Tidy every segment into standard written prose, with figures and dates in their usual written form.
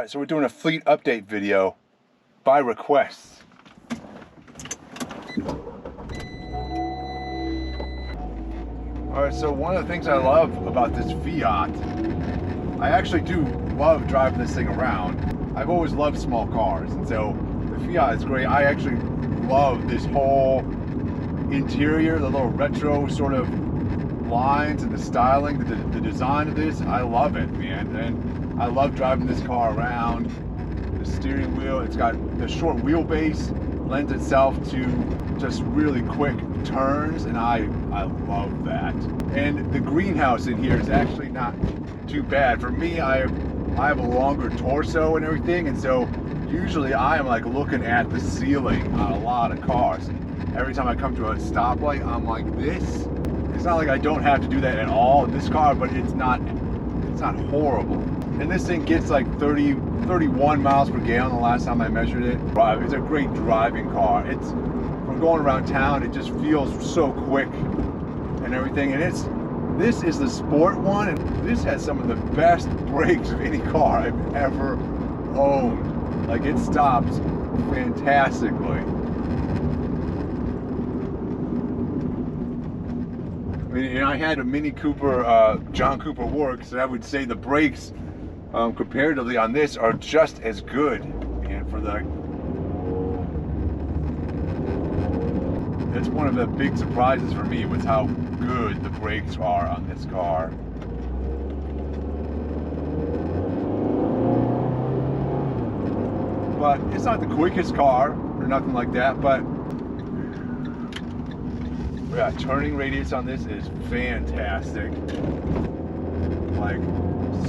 Alright, so we're doing a fleet update video by request. Alright, so one of the things I love about this Fiat, I actually do love driving this thing around. I've always loved small cars, and so the Fiat is great. I actually love this whole interior, the little retro sort of lines and the styling, the design of this. I love it, man, and I love driving this car around. The steering wheel, it's got the short wheelbase, lends itself to just really quick turns, and I love that. And the greenhouse in here is actually not too bad. For me, I have a longer torso and everything, and so usually I am like looking at the ceiling on a lot of cars. Every time I come to a stoplight, I'm like this. It's not like I don't have to do that at all in this car, but it's not horrible. And this thing gets like 31 miles per gallon the last time I measured it. It's a great driving car. It's, from going around town, it just feels so quick and everything. And this is the sport one, and this has some of the best brakes of any car I've ever owned. Like, it stops fantastically. I mean, and I had a Mini Cooper, John Cooper Works, and I would say the brakes comparatively on this are just as good. And for that's one of the big surprises for me, was how good the brakes are on this car. But it's not the quickest car or nothing like that, but yeah, turning radius on this is fantastic. Like,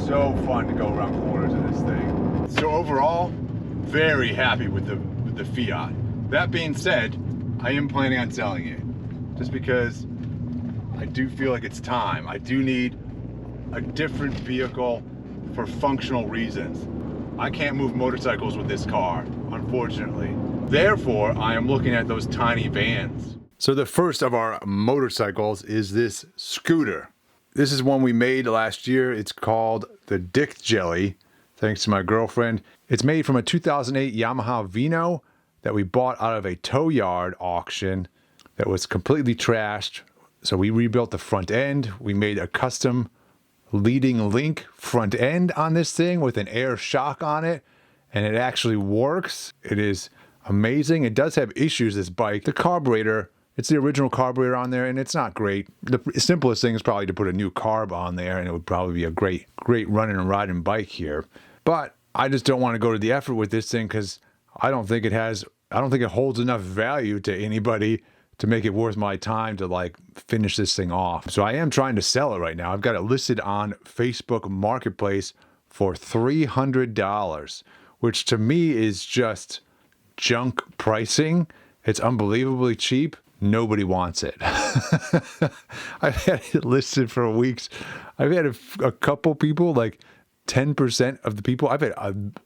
so fun to go around corners in this thing. So overall, very happy with the Fiat. That being said, I am planning on selling it, just because I do feel like it's time. I do need a different vehicle for functional reasons. I can't move motorcycles with this car, unfortunately. Therefore, I am looking at those tiny vans. So the first of our motorcycles is this scooter. This is one we made last year. It's called the Dick Jelly, thanks to my girlfriend. It's made from a 2008 Yamaha Vino that we bought out of a tow yard auction that was completely trashed. So we rebuilt the front end. We made a custom leading link front end on this thing with an air shock on it, and it actually works. It is amazing. It does have issues, this bike. The carburetor, it's the original carburetor on there, and it's not great. The simplest thing is probably to put a new carb on there, and it would probably be a great running and riding bike here. But I just don't want to go to the effort with this thing, because I don't think it holds enough value to anybody to make it worth my time to like finish this thing off. So I am trying to sell it right now. I've got it listed on Facebook Marketplace for $300, which to me is just junk pricing. It's unbelievably cheap. Nobody wants it. I've had it listed for weeks. I've had a couple people, like 10% of the people, I've had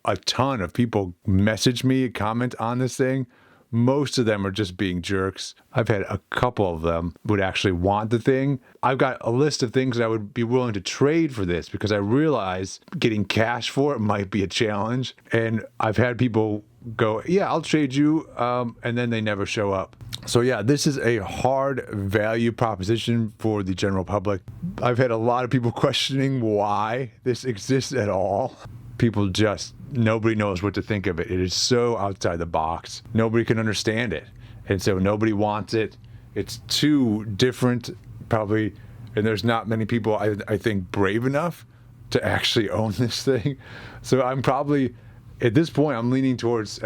a ton of people message me, comment on this thing. Most of them are just being jerks. I've had a couple of them would actually want the thing. I've got a list of things that I would be willing to trade for this, because I realize getting cash for it might be a challenge. And I've had people go, yeah, I'll trade you, and then they never show up. So yeah, this is a hard value proposition for the general public. I've had a lot of people questioning why this exists at all. People just, nobody knows what to think of it. It is so outside the box. Nobody can understand it. And so nobody wants it. It's too different, probably, and there's not many people, I think, brave enough to actually own this thing. So I'm probably, at this point, I'm leaning towards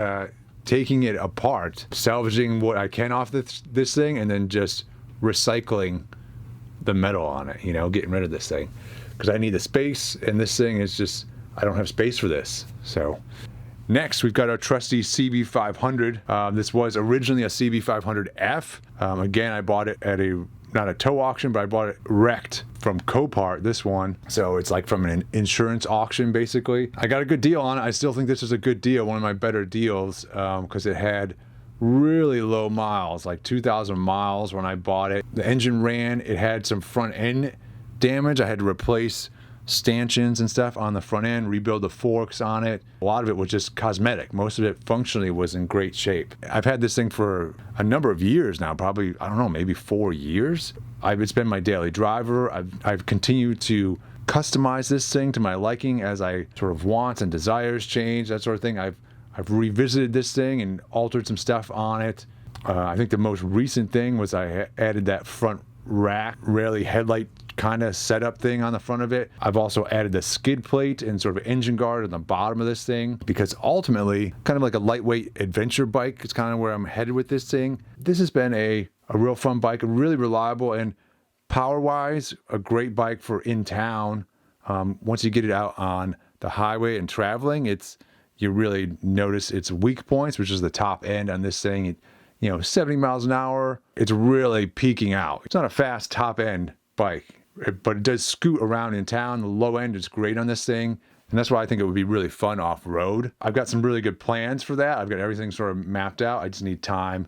taking it apart, salvaging what I can off this thing, and then just recycling the metal on it, you know, getting rid of this thing. Because I need the space, and this thing is just, I don't have space for this. So next, we've got our trusty CB500. This was originally a CB500F. Again, I bought it at not a tow auction, but I bought it wrecked from Copart, this one. So it's like from an insurance auction, basically. I got a good deal on it. I still think this is a good deal, one of my better deals, because it had really low miles, like 2,000 miles when I bought it. The engine ran, it had some front end damage. I had to replace stanchions and stuff on the front end, rebuild the forks on it. A lot of it was just cosmetic. Most of it functionally was in great shape. I've had this thing for a number of years now, probably, I don't know, maybe 4 years. It's been my daily driver. I've continued to customize this thing to my liking as I sort of wants and desires change, that sort of thing. I've revisited this thing and altered some stuff on it. I think the most recent thing was I added that front rack rally headlight kind of setup thing on the front of it. I've also added the skid plate and sort of engine guard on the bottom of this thing, because ultimately, kind of like a lightweight adventure bike is kind of where I'm headed with this thing. This has been a real fun bike, really reliable, and power-wise, a great bike for in town. Once you get it out on the highway and traveling, you really notice its weak points, which is the top end on this thing. 70 miles an hour, it's really peaking out. It's not a fast top end bike, but it does scoot around in town. The low end is great on this thing, and that's why I think it would be really fun off-road. I've got some really good plans for that. I've got everything sort of mapped out. I just need time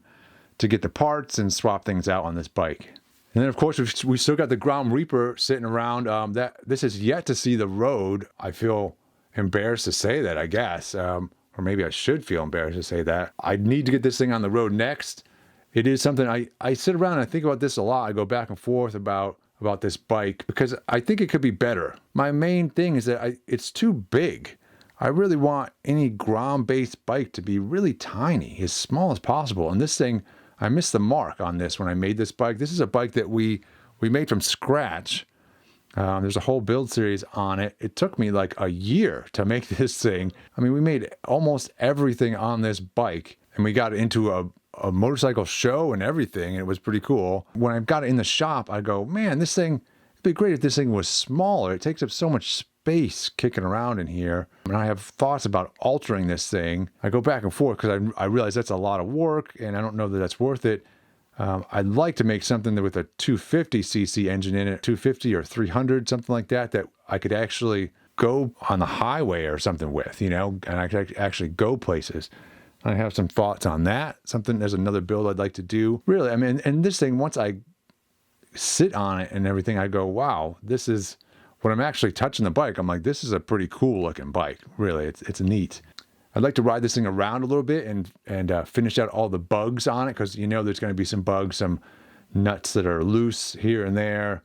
to get the parts and swap things out on this bike. And then, of course, we still got the Grom Reaper sitting around. This has yet to see the road. I feel embarrassed to say that, I guess. Or maybe I should feel embarrassed to say that. I need to get this thing on the road next. It is something I sit around and I think about this a lot. I go back and forth about this bike because I think it could be better. My main thing is that it's too big. I really want any Grom-based bike to be really tiny, as small as possible. And this thing, I missed the mark on this when I made this bike. This is a bike that we made from scratch. There's a whole build series on it. It took me like a year to make this thing. I mean, we made almost everything on this bike, and we got it into a motorcycle show and everything, and it was pretty cool. When I got it in the shop, I go, man, this thing, it'd be great if this thing was smaller. It takes up so much space kicking around in here. And I have thoughts about altering this thing. I go back and forth because I realize that's a lot of work, and I don't know that that's worth it. I'd like to make something with a 250cc engine in it, 250 or 300, something like that I could actually go on the highway or something with, and I could actually go places. I have some thoughts on that. There's another build I'd like to do. Really, I mean, and this thing, once I sit on it and everything, I go, wow, this is, when I'm actually touching the bike, I'm like, this is a pretty cool looking bike. Really, it's neat. I'd like to ride this thing around a little bit and finish out all the bugs on it, because there's going to be some bugs, some nuts that are loose here and there.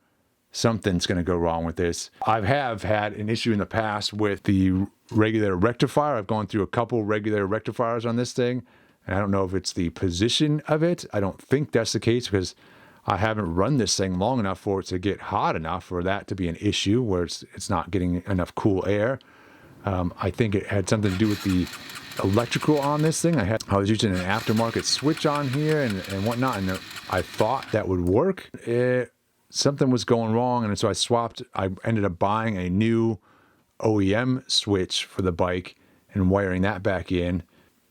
Something's going to go wrong with this. I have had an issue in the past with the regulator rectifier. I've gone through a couple regulator rectifiers on this thing, and I don't know if it's the position of it. I don't think that's the case, because I haven't run this thing long enough for it to get hot enough for that to be an issue where it's not getting enough cool air. I think it had something to do with the electrical on this thing. I was using an aftermarket switch on here and whatnot, and I thought that would work. Something was going wrong, and so I ended up buying a new OEM switch for the bike and wiring that back in,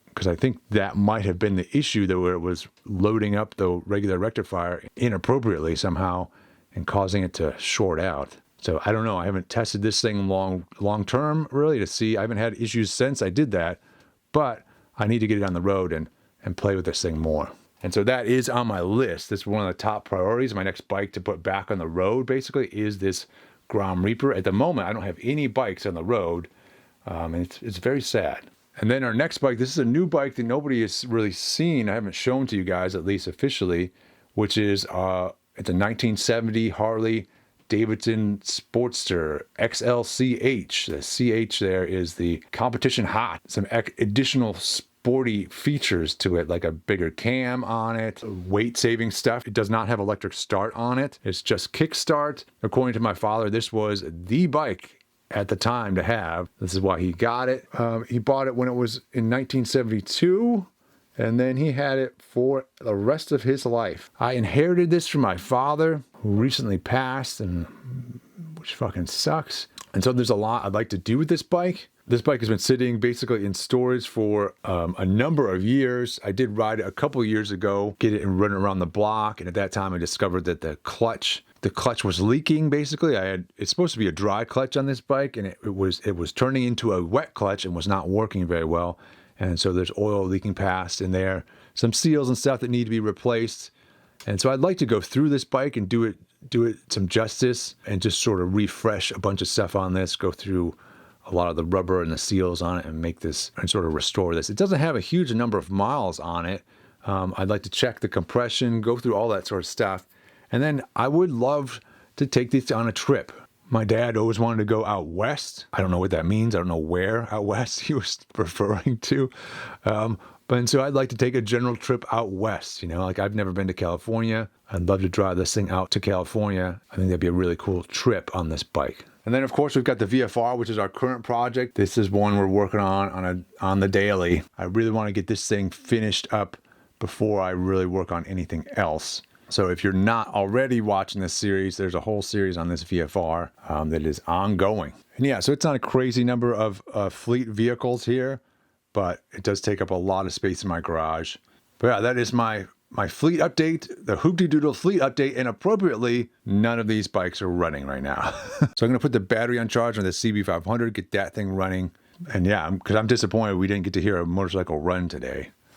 because I think that might have been the issue, where it was loading up the regular rectifier inappropriately somehow and causing it to short out. So I don't know. I haven't tested this thing long term really to see. I haven't had issues since I did that, but I need to get it on the road and play with this thing more. And so that is on my list. That's one of the top priorities. My next bike to put back on the road basically is this Grom Reaper. At the moment, I don't have any bikes on the road, and it's very sad. And then our next bike, this is a new bike that nobody has really seen. I haven't shown to you guys, at least officially, which is it's a 1970 Harley Davidson Sportster XLCH. The CH there is the competition hot. Some additional sporty features to it, like a bigger cam on it, weight saving stuff. It does not have electric start on it. It's just kickstart. According to my father, this was the bike at the time to have. This is why he got it. He bought it when it was in 1972. And then he had it for the rest of his life. I inherited this from my father, who recently passed, and which fucking sucks. And so there's a lot I'd like to do with this bike. This bike has been sitting basically in storage for a number of years. I did ride it a couple of years ago, get it and run it around the block. And at that time, I discovered that the clutch was leaking. Basically, it's supposed to be a dry clutch on this bike, and it was turning into a wet clutch and was not working very well. And so there's oil leaking past in there, some seals and stuff that need to be replaced. And so I'd like to go through this bike and do it some justice and just sort of refresh a bunch of stuff on this, go through a lot of the rubber and the seals on it and make this and sort of restore this. It doesn't have a huge number of miles on it. I'd like to check the compression, go through all that sort of stuff. And then I would love to take this on a trip. My dad always wanted to go out west. I don't know what that means. I don't know where out west he was referring to. But so I'd like to take a general trip out west. You know, like I've never been to California. I'd love to drive this thing out to California. I think that'd be a really cool trip on this bike. And then of course we've got the VFR, which is our current project. This is one we're working on the daily. I really want to get this thing finished up before I really work on anything else. So if you're not already watching this series, there's a whole series on this VFR that is ongoing. And yeah, so it's not a crazy number of fleet vehicles here, but it does take up a lot of space in my garage. But yeah, that is my fleet update, the Hooptie Doodle fleet update, and appropriately, none of these bikes are running right now. So I'm gonna put the battery on charge on the CB500, get that thing running. And yeah, because I'm disappointed we didn't get to hear a motorcycle run today.